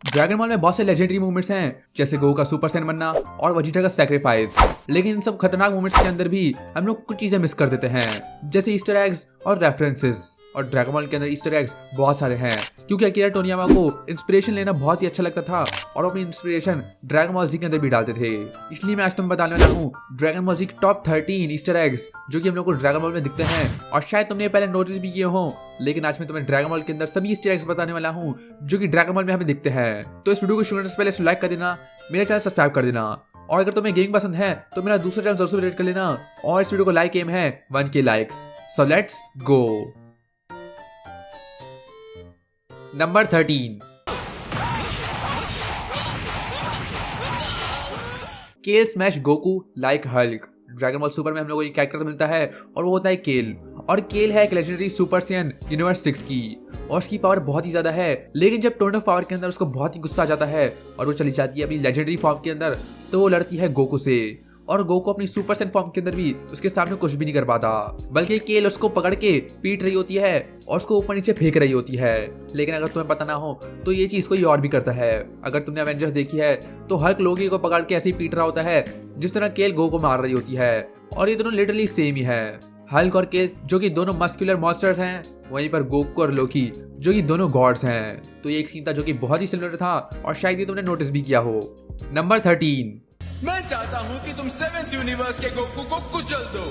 Dragon ball में बहुत से लेजेंडरी मूवमेंट्स हैं, जैसे गोकू का सुपर सैयन बनना और वेजिटा का सैक्रिफाइस। लेकिन इन सब खतरनाक मूवमेंट्स के अंदर भी हम लोग कुछ चीजें मिस कर देते हैं, जैसे ईस्टर एग्स और रेफरेंसेस। और ड्रैगन बॉल के अंदर ईस्टर एग्स बहुत सारे हैं, क्योंकि अकीरा टोरियामा को इंस्पिरेशन लेना बहुत ही अच्छा लगता था और अपनी इंस्पिरेशन ड्रैगन बॉल जी के अंदर भी डालते थे। इसलिए मैं आज तुम्हें बताने वाला हूँ ड्रैगन बॉल जी के टॉप 13 ईस्टर एग्स जो कि हम लोग को ड्रैगन बॉल में दिखते हैं, और शायद तुमने पहले नोटिस भी किए हो। लेकिन आज मैं तुम्हें ड्रैगन बॉल के अंदर सभी ईस्टर एग्स बताने वाला हूँ जो कि ड्रैगन बॉल में हमें दिखते हैं। तो इस वीडियो को शुरू करने से पहले लाइक कर देना, मेरा चैनल सब्सक्राइब कर देना, और अगर तुम्हें गेमिंग पसंद है तो मेरा दूसरा चैनल जरूर विजिट कर लेना। और इस वीडियो को लाइक एम है 1K likes. So let's go. Number 13, केल smash Goku like Hulk. Dragon Ball super में हम लोगों को एक कैरेक्टर मिलता है और वो होता है केल। और केल है एक लेजेंडरी सुपर सैयन यूनिवर्स 6 की, और उसकी पावर बहुत ही ज्यादा है। लेकिन जब टोर्न ऑफ पावर के अंदर उसको बहुत ही गुस्सा आ जाता है और वो चली जाती है अपनी लेजेंडरी फॉर्म के अंदर, तो वो लड़ती है गोकू से। और गोकू अपनी सुपर सैयन फॉर्म के अंदर भी उसके सामने कुछ भी नहीं कर पाता, बल्कि केल उसको पकड़ के पीट रही होती है और उसको ऊपर नीचे फेंक रही होती है। लेकिन अगर तुम्हें पता ना हो तो ये चीज कोई और भी करता है। अगर तुमने एवेंजर्स देखी है तो हल्क लोगी को पकड़ के ऐसे ही पीट रहा होता है जिस तरह केल गोकू को मार रही होती है, और ये दोनों लिटरली सेम ही है। हल्क और केल जो कि दोनों मस्कुलर मॉन्स्टर्स हैं, वहीं पर गोकू और लोकी जो कि दोनों गॉड्स हैं। तो ये एक सीन था जो कि बहुत ही सिमिलर था, और शायद ये तुमने नोटिस भी किया हो। नंबर 13, मैं चाहता हूं कि तुम 7th यूनिवर्स के गोकू को कुचल दो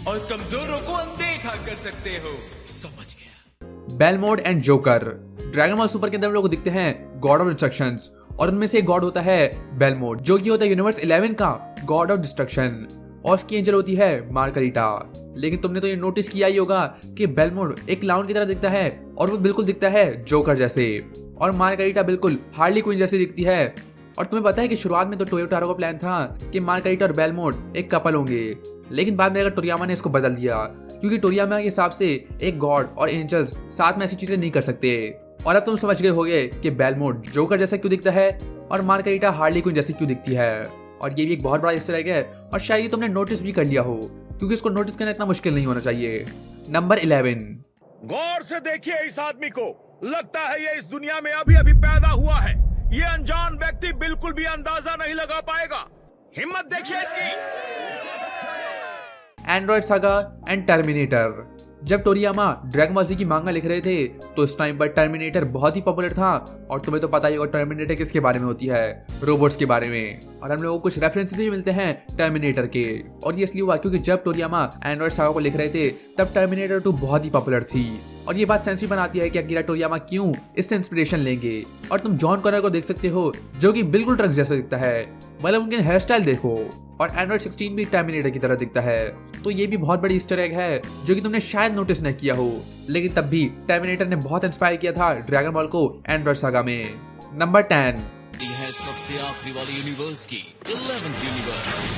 और कमजोरों को अनदेखा कर सकते हो। समझ गया। Belmod and Joker. Dragon Ball Super के अंदर हम लोग को दिखते हैं गॉड ऑफ डिस्ट्रक्शंस, और उनमें से एक गॉड होता है बेलमोड जो कि होता है यूनिवर्स 11 का गॉड ऑफ डिस्ट्रक्शन, और उसकी एंजल होती है मार्गरीटा। लेकिन तुमने तो ये नोटिस किया ही होगा कि बेलमोड एक क्लाउन की तरह दिखता है, और वो बिल्कुल दिखता है जोकर जैसे, और मार्गरीटा बिल्कुल हार्ली क्वीन जैसी दिखती है। और तुम्हें पता है कि शुरुआत में तो टोयोटारो का प्लान था कि मार्गरीटा और बेलमोड एक कपल होंगे, लेकिन बाद में अगर टोरियामा ने इसको बदल दिया, क्योंकि टोरियामा के हिसाब से एक गॉड और एंजल्स साथ में ऐसी चीजें नहीं कर सकते। और अब तुम समझ गए होगे कि बेलमोड जोकर जैसा क्यों दिखता है और मार्गरीटा हार्ली क्वीन जैसी क्यों दिखती है। और ये भी एक बहुत बड़ा ईस्टर एग है, और शायद ये तुमने नोटिस भी कर लिया हो, क्योंकि इसको नोटिस करना इतना मुश्किल नहीं होना चाहिए। नंबर 11, गौर से देखिए इस आदमी को, लगता है ये इस दुनिया में अभी अभी पैदा हुआ है। ये अनजान व्यक्ति बिल्कुल भी अंदाजा नहीं लगा पाएगा। हिम्मत देखिए इसकी। Android saga and terminator. जब टोरियामा ड्रैगन बॉल जी की मांगा लिख रहे थे तो उस टाइम पर टर्मिनेटर बहुत ही पॉपुलर था, और तुम्हें तो पता ही होगा टर्मिनेटर किसके बारे में होती है, रोबोट्स के बारे में। और हम लोगों को कुछ रेफरेंसेस भी मिलते हैं टर्मिनेटर के, और ये इसलिए हुआ क्योंकि जब टोरियामा एंड्रॉइड सागा को लिख रहे थे तब टर्मिनेटर 2 बहुत ही पॉपुलर थी। और ये बात सेंस भी बनाती है कि अकीरा टोरियामा क्यों इससे इंस्पिरेशन लेंगे। और तुम जॉन कॉनर को देख सकते हो जो कि बिल्कुल ट्रक जैसा दिखता है, मतलब उनके हेयर स्टाइल देखो। और एंड्रॉइड 16 भी टर्मिनेटर की तरह दिखता है। तो ये भी बहुत बड़ी ईस्टर एग है जो कि तुमने शायद नोटिस न किया हो, लेकिन तब भी टर्मिनेटर ने बहुत इंस्पायर किया था ड्रैगन बॉल को एंड्रॉइड सागा में। नंबर 10, ये है सबसे आखिरी वाली यूनिवर्स की 11th universe.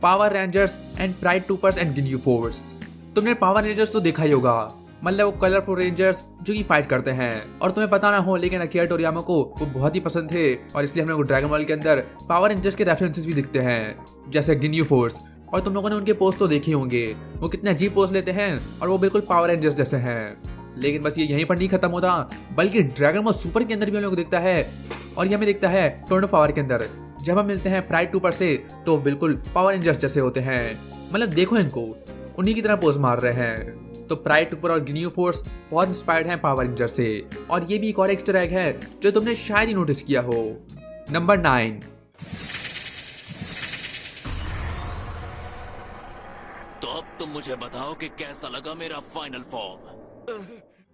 Power rangers and pride troopers and Ginyu force. तुमने पावर रेंजर्स तो देखा ही होगा, मतलब वो कलरफुल रेंजर्स जो कि फाइट करते हैं। और तुम्हें पता ना हो, लेकिन अकीरा टोरियामा को वो बहुत ही पसंद थे, और इसलिए हम लोग को ड्रैगन बॉल के अंदर पावर रेंजर्स के रेफरेंसेस भी दिखते हैं, जैसे गिन्यू फोर्स। और तुम लोगों ने उनके पोस्ट तो देखे होंगे, वो कितने अजीब पोस्ट लेते हैं और वो बिल्कुल पावर रेंजर्स जैसे हैं। लेकिन बस ये यहीं पर नहीं खत्म होता, बल्कि ड्रैगन बॉल सुपर के अंदर भी हम लोग को दिखता है, और ये हमें दिखता है टोर्न ऑफ पावर के अंदर। जब हम मिलते हैं प्राइड ट्रूपर से तो बिल्कुल पावर रेंजर्स जैसे होते हैं, मतलब देखो इनको, उन्हीं की तरह पोज मार रहे हैं। तो प्राइड ट्रूपर और गिन्यू फोर्स बहुत इंस्पायर्ड हैं पावर रेंजर से, और ये भी एक और एक्स्ट्रा एग है जो तुमने शायद ही नोटिस किया हो। नंबर 9, तो अब तुम मुझे बताओ कि कैसा लगा मेरा final form.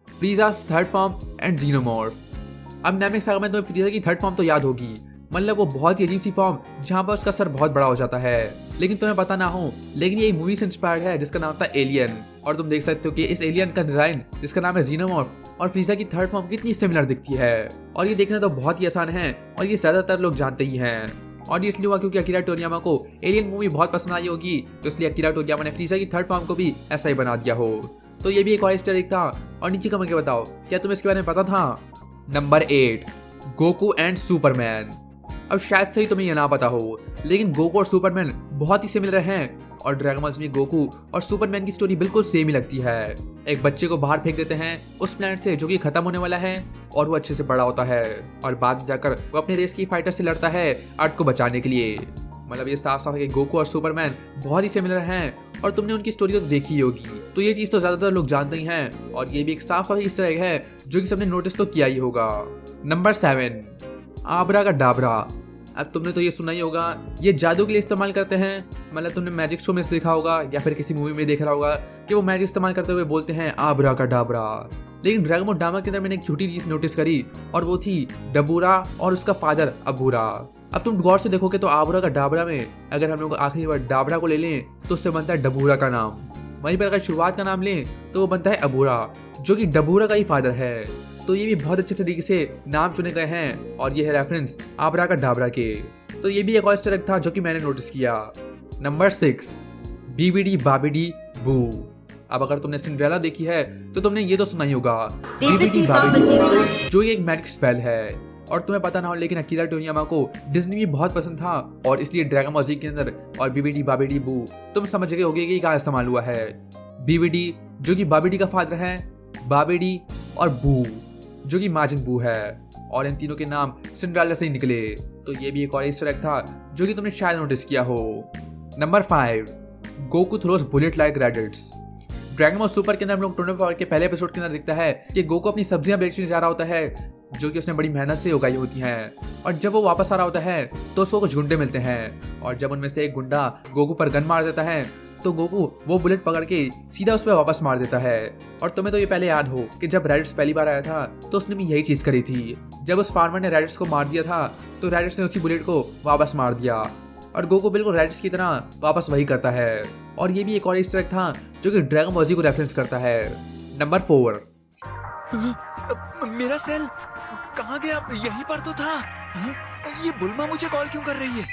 Frieza's third form and Xenomorph. अब नामिक सागा में तुम्हें फ्रीज़ा की थर्ड फॉर्म तो याद होगी, मतलब वो बहुत ही अजीब सी फॉर्म जहां पर उसका सर बहुत बड़ा हो जाता है। लेकिन तुम्हें पता ना हो, लेकिन ये एक मूवी से इंस्पायर्ड है जिसका नाम था एलियन, और तुम देख सकते हो कि इस एलियन का डिजाइन जिसका नाम है जीनोमॉर्फ और फ्रीज़ा की थर्ड फॉर्म कितनी सिमिलर दिखती है। और ये देखना तो बहुत ही आसान है, और ये ज्यादातर लोग जानते ही हैं। और ये इसलिए हुआ क्योंकि अकीरा टोरियामा को एलियन मूवी बहुत पसंद आई होगी, तो इसलिए अकीरा टोरियामा ने फ्रीज़ा की थर्ड फॉर्म को भी ऐसा ही बना दिया हो। तो ये भी एक और ईस्टर एग था। और नीचे कमेंट के बताओ क्या तुम्हें इसके बारे में पता था। Number 8, Goku and Superman. अब शायद से ही तुम्हें ये ना पता हो, लेकिन गोकू और सुपरमैन बहुत ही सिमिलर हैं और ड्रैगन बॉल में गोकू और सुपरमैन की स्टोरी बिल्कुल सेम ही लगती है। एक बच्चे को बाहर फेंक देते हैं उस प्लेनेट से जो कि खत्म होने वाला है और वो अच्छे से बड़ा होता है और बाद में जाकर वो अपने रेस की फाइटर से लड़ता है अर्थ को बचाने के लिए। मतलब ये साफ साफ है कि गोकू और सुपरमैन बहुत ही सिमिलर हैं और तुमने उनकी स्टोरी तो देखी ही होगी, तो ये चीज तो ज्यादातर लोग जानते ही हैं और ये भी एक साफ साफ ईस्टर एग है जो कि सबने नोटिस तो किया ही होगा। नंबर 7, आबरा का डाबरा। अब तुमने तो ये सुना ही होगा, ये जादू के लिए इस्तेमाल करते हैं। मतलब तुमने मैजिक शो में देखा होगा या फिर किसी मूवी में देख रहा होगा कि वो मैजिक इस्तेमाल करते हुए बोलते हैं आबरा का डाबरा। लेकिन ड्रैगन बॉल डामा के अंदर मैंने एक छोटी चीज नोटिस करी और वो थी डबूरा और उसका फादर अबूरा। अब तुम गौर से देखोगे तो आबरा का डाबरा में अगर हम लोग आखिरी बार डाबरा को ले लें तो उससे बनता है डबूरा का नाम। वहीं पर अगर शुरुआत का नाम लें तो वो बनता है अबूरा जो कि डबूरा का ही फादर है। तो ये भी बहुत अच्छे तरीके से नाम चुने गए हैं और ये है रेफरेंस आबरा का डाबरा के। तो ये भी एक और ईस्टर एग था जो कि मैंने नोटिस किया। नंबर 6, बीबीडी बाबीडी बू। अब अगर तुमने सिंड्रेला देखी है तो तुमने ये तो सुना ही होगा, बीबीडी बाबीडी बू, जो एक मैजिक स्पेल है। और तुम्हें पता ना हो लेकिन अकीरा टोरियामा को डिज्नी भी बहुत पसंद था और इसलिए ड्रैगन बॉल ज़ी के अंदर और बीबीडी बाबीडी बू तुम समझ गए होगे कि कहाँ इस्तेमाल हुआ है। बीबीडी जो कि बाबीडी का फादर है, बाबीडी और बू जो कि माजिन बू है और इन तीनों के नाम सिंड्रेला से ही निकले। तो ये भी एक और ईस्टर एग था जो कि तुमने शायद नोटिस किया हो। Number 5, Goku throws bullet like Raditz. Dragon Ball Super के अंदर हम लोग टूर्नामेंट पावर के पहले एपिसोड के अंदर दिखता है कि गोकू अपनी सब्जियां बेचने जा रहा होता है जो कि उसने बड़ी मेहनत से उगाई होती हैं और जब वो वापस आ रहा होता है तो उसको कुछ गुंडे मिलते हैं और जब उनमें से एक गुंडा गोकू पर गन मार देता है तो गोकू वो बुलेट पकड़ के सीधा उस पर वापस मार देता है। और तुम्हें तो ये पहले याद हो कि जब रैडिट्स पहली बार आया था तो उसने भी यही चीज करी थी। जब उस फार्मर ने रैडिट्स को मार दिया था तो रैडिट्स ने उसी बुलेट को वापस मार दिया और गोकू बिल्कुल रैडिट्स की तरह वापस वही करता है। और ये भी एक और ईस्टर एग था जो कि ड्रैगन बॉल ज़ी को रेफरेंस करता है। नंबर 4, मेरा सेल कहाँ गया? यहीं पर तो था। ये बुल्मा मुझे कॉल क्यों कर रही है?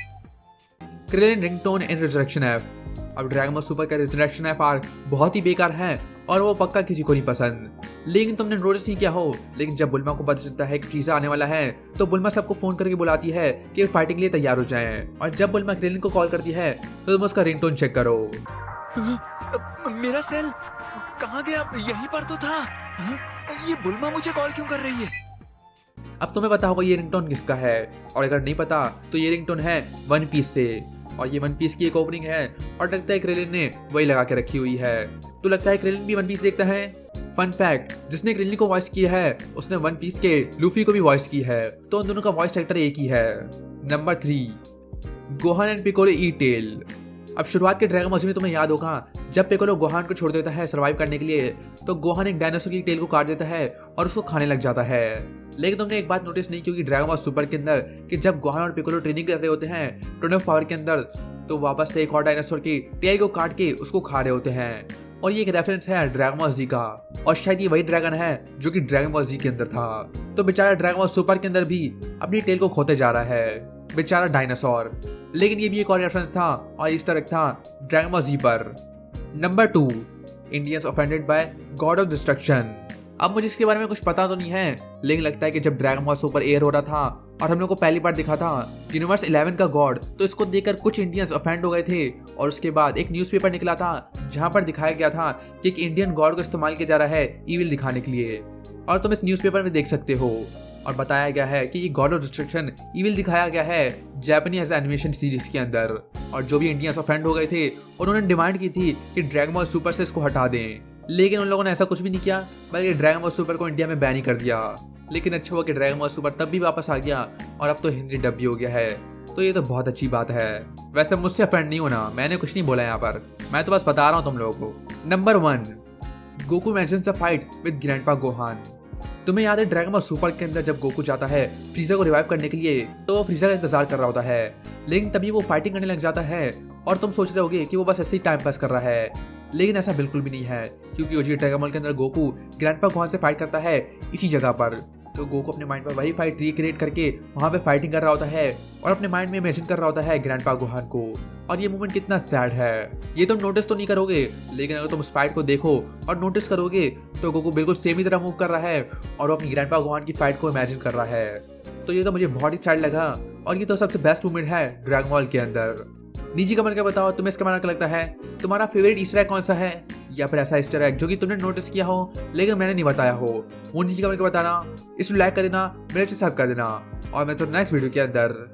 क्रेलिन रिंगटोन इन रिजरेक्शन एफ। अब ड्रैगन बॉल सुपर का रिजरेक्शन एफ आर्क बहुत ही बेकार है और वो पक्का किसी को नहीं पसंद। लेकिन तुमने नोटिस नहीं किया हो, लेकिन जब बुल्मा को पता चलता है कि फ्रीजा आने वाला है तो बुल्मा सबको फोन करके बुलाती है कि फाइटिंग के लिए तैयार हो जाएं। और जब बुल्मा क्रेलिन को कॉल करती है तो तुम उसका रिंगटोन चेक करो। मेरा सेल कहाँ गया? यहीं पर तो था। ये बुल्मा मुझे कॉल क्यों कर रही है? अब तुम्हें पता होगा ये रिंगटोन किसका है और अगर नहीं पता तो ये रिंगटोन है वन पीस से और ये वन पीस की एक ओपनिंग है और लगता है क्रेलिन ने वही लगा के रखी हुई है। तो लगता है क्रेलिन भी वन पीस देखता है। फन फैक्ट, जिसने क्रेलिन को वॉइस किया है उसने वन पीस के लूफी को भी वॉइस की है, तो उन दोनों का वॉइस एक्टर एक ही है। Number 3, Gohan and Piccolo eat tail. अब शुरुआत के ड्रैगन बॉल में तुम्हें याद होगा जब पिकोलो गोहान को छोड़ देता है सर्वाइव करने के लिए तो गोहान एक डायनासोर की टेल को काट देता है और उसको खाने लग जाता है। लेकिन तुमने एक बात नोटिस नहीं की ड्रैगन बॉल सुपर के अंदर कि जब गोहान और पिकोलो ट्रेनिंग कर रहे होते हैं टर्न ऑफ पावर के अंदर तो वापस से एक और डायनासोर की टेल को काट के उसको खा रहे होते हैं। और ये एक रेफरेंस है ड्रैगन बॉल ज़ी का और शायद ये वही ड्रैगन है जो कि ड्रैगन बॉल ज़ी के अंदर था। तो बेचारा ड्रैगन बॉल सुपर के अंदर भी अपनी टेल को खोते जा रहा है, बेचारा डायनासोर। लेकिन ये भी एक और रेफरेंस था और ईस्टर एग था ड्रैगन बॉल ज़ी पर। Number 2, Indians offended by God of destruction. अब मुझे इसके बारे में कुछ पता तो नहीं है, लेकिन लगता है कि जब ड्रैगन बॉल सुपर एयर हो रहा था और हम लोग को पहली बार दिखा था यूनिवर्स 11 का गॉड, तो इसको देखकर कुछ इंडियंस ऑफेंड हो गए थे और उसके बाद एक न्यूज़पेपर निकला था जहां पर दिखाया गया था कि एक इंडियन गॉड को इस्तेमाल किया जा रहा है ईविल दिखाने के लिए। और तुम इस न्यूज़पेपर में देख सकते हो और बताया गया है कि ये गॉड ऑफ डिस्ट्रक्शन ईविल दिखाया गया है जापानीज एनिमेशन सीरीज के अंदर। और जो भी इंडियंस ऑफेंड हो गए थे उन्होंने डिमांड की थी कि ड्रैगन बॉल सुपर से इसको हटा दें, लेकिन उन लोगों ने ऐसा कुछ भी नहीं किया, बल्कि ड्रैगन बॉल सुपर को इंडिया में बैन ही कर दिया। लेकिन अच्छा हुआ कि ड्रैगन बॉल सुपर तब भी वापस आ गया और अब तो हिंदी डब भी हो गया है, तो ये तो बहुत अच्छी बात है। वैसे मुझसे ऑफेंड नहीं होना, मैंने कुछ नहीं बोला यहाँ पर, मैं तो बस बता रहा हूँ तुम लोगों को। Number 1, Goku imagines a fight with grandpa Gohan. तुम्हें याद है ड्रैगन बॉल सुपर के अंदर जब गोकू जाता है फ्रीजा को रिवाइव करने के लिए तो वो फ्रीजा का इंतजार कर रहा होता है, लेकिन तभी वो फाइटिंग करने लग जाता है और तुम सोच रहे होगे कि वो बस ऐसे ही टाइम पास कर रहा है, लेकिन ऐसा बिल्कुल भी नहीं है क्योंकि ओजी ड्रैगन बॉल के अंदर गोकू ग्रैंडपा गोहान से फाइट करता है इसी जगह पर। तो गोकू अपने माइंड पर वही फाइट रिक्रिएट करके वहां पे फाइटिंग कर रहा होता है और अपने माइंड में इमेजिन कर रहा होता है ग्रैंडपा गोहान को। और ये मूवमेंट कितना सैड है, ये तुम नोटिस तो नहीं करोगे, लेकिन अगर तुम उस फाइट को देखो और नोटिस करोगे तो गोकू बिल्कुल सेम ही तरह मूव कर रहा है और वो अपनी ग्रैंडपा गोहान की फाइट को इमेजिन कर रहा है। तो ये तो मुझे बहुत ही सैड लगा और ये तो सबसे बेस्ट मोमेंट है ड्रैगन बॉल के अंदर। नीचे कमेंट करके बताओ तुम्हें इसका क्या लगता है, तुम्हारा फेवरेट ईस्टर एग कौन सा है, या फिर ऐसा ईस्टर एग जो कि तुमने नोटिस किया हो लेकिन मैंने नहीं बताया हो, वो नीचे कमेंट करके बताना। इसको लाइक कर देना, मेरे से सब्सक्राइब कर देना, और मैं तो नेक्स्ट वीडियो के अंदर